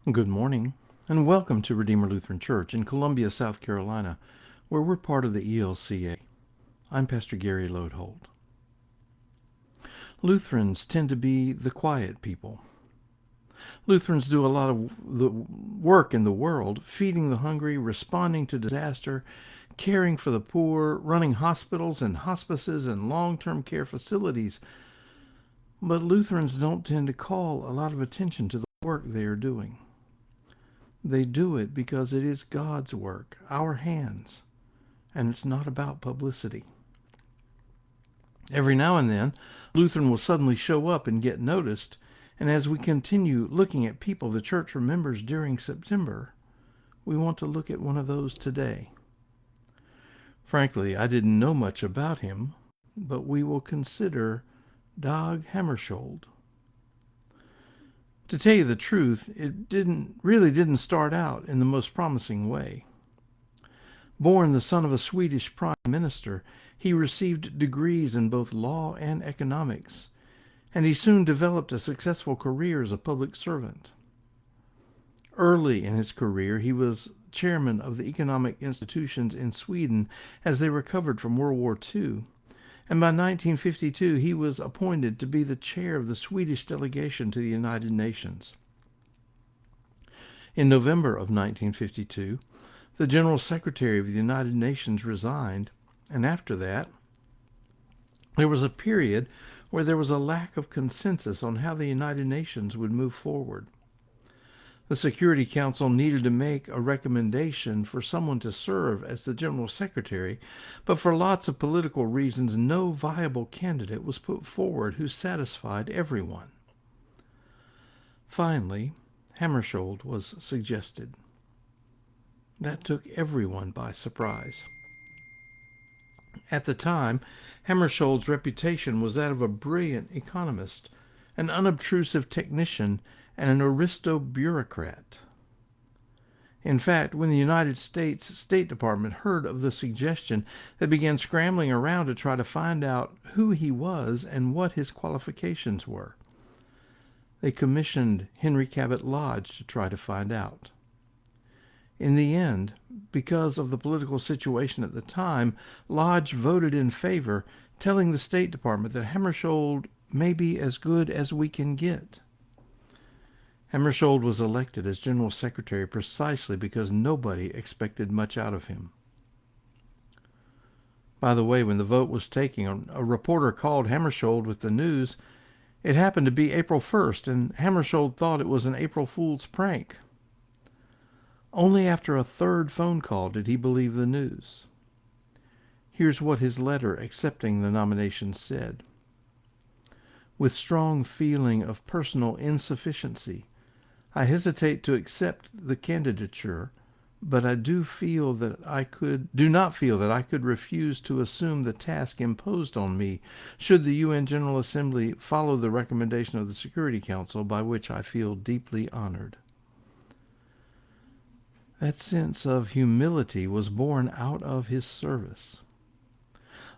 Good morning, and welcome to Redeemer Lutheran Church in Columbia, South Carolina, where we're part of the ELCA. I'm Pastor Gary Lodeholt. Lutherans tend to be the quiet people. Lutherans do a lot of the work in the world, feeding the hungry, responding to disaster, caring for the poor, running hospitals and hospices and long-term care facilities. But Lutherans don't tend to call a lot of attention to the work they are doing. They do it because it is God's work, our hands, and it's not about publicity. Every now and then, Lutheran will suddenly show up and get noticed, and as we continue looking at people the church remembers during September, we want to look at one of those today. Frankly, I didn't know much about him, but we will consider Dag Hammarskjold. To tell you the truth, it really didn't start out in the most promising way. Born the son of a Swedish prime minister, he received degrees in both law and economics, and he soon developed a successful career as a public servant. Early in his career, he was chairman of the economic institutions in Sweden as they recovered from World War II, and by 1952 he was appointed to be the chair of the Swedish delegation to the United Nations. In November of 1952, the General Secretary of the United Nations resigned, and after that, there was a period where there was a lack of consensus on how the United Nations would move forward. The Security Council needed to make a recommendation for someone to serve as the General Secretary, but for lots of political reasons, no viable candidate was put forward who satisfied everyone. Finally, Hammarskjold was suggested. That took everyone by surprise. At the time, Hammarskjold's reputation was that of a brilliant economist, an unobtrusive technician, and an aristo-bureaucrat. In fact, when the United States State Department heard of the suggestion, they began scrambling around to try to find out who he was and what his qualifications were. They commissioned Henry Cabot Lodge to try to find out. In the end, because of the political situation at the time, Lodge voted in favor, telling the State Department that Hammarskjold may be as good as we can get. Hammarskjold was elected as General Secretary precisely because nobody expected much out of him. By the way, when the vote was taken, a reporter called Hammarskjold with the news. It happened to be April 1st, and Hammarskjold thought it was an April Fool's prank. Only after a third phone call did he believe the news. Here's what his letter accepting the nomination said. With strong feeling of personal insufficiency, I hesitate to accept the candidature, but I do not feel that I could refuse to assume the task imposed on me should the UN General Assembly follow the recommendation of the Security Council, by which I feel deeply honored. That sense of humility was born out of his service.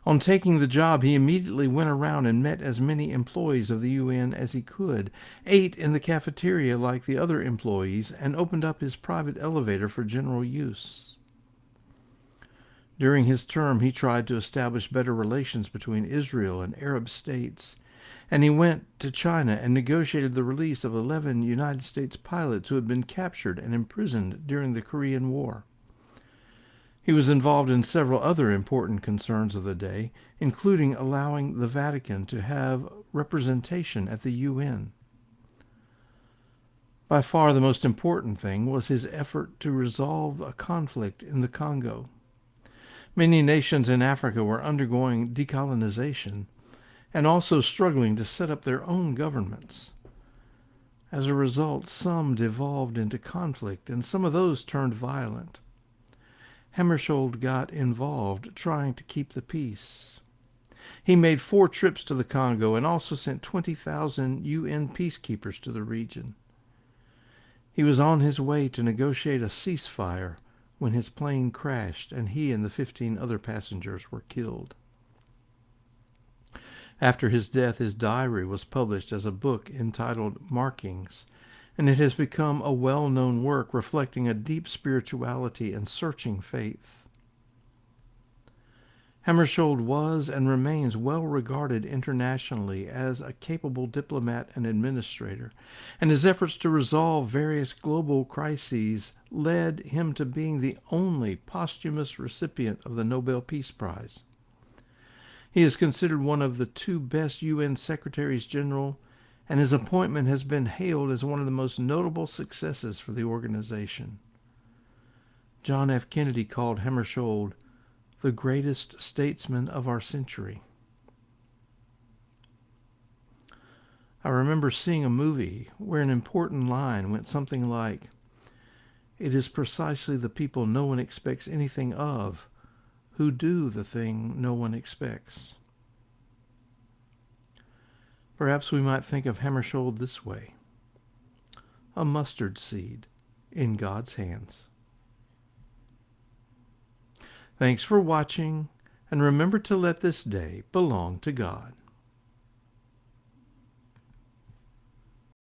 On taking the job, he immediately went around and met as many employees of the UN as he could, ate in the cafeteria like the other employees, and opened up his private elevator for general use. During his term, he tried to establish better relations between Israel and Arab states, and he went to China and negotiated the release of 11 United States pilots who had been captured and imprisoned during the Korean War. He was involved in several other important concerns of the day, including allowing the Vatican to have representation at the UN. By far the most important thing was his effort to resolve a conflict in the Congo. Many nations in Africa were undergoing decolonization and also struggling to set up their own governments. As a result, some devolved into conflict, and some of those turned violent. Hammarskjold got involved trying to keep the peace. He made 4 trips to the Congo and also sent 20,000 UN peacekeepers to the region. He was on his way to negotiate a ceasefire when his plane crashed and he and the 15 other passengers were killed. After his death, his diary was published as a book entitled Markings, and it has become a well-known work reflecting a deep spirituality and searching faith. Hammarskjold was and remains well regarded internationally as a capable diplomat and administrator, and his efforts to resolve various global crises led him to being the only posthumous recipient of the Nobel Peace Prize. He is considered one of the two best UN Secretaries General, and his appointment has been hailed as one of the most notable successes for the organization. John F. Kennedy called Hammarskjold the greatest statesman of our century. I remember seeing a movie where an important line went something like, "It is precisely the people no one expects anything of who do the thing no one expects." Perhaps we might think of Hammarskjold this way: a mustard seed in God's hands. Thanks for watching, and remember to let this day belong to God.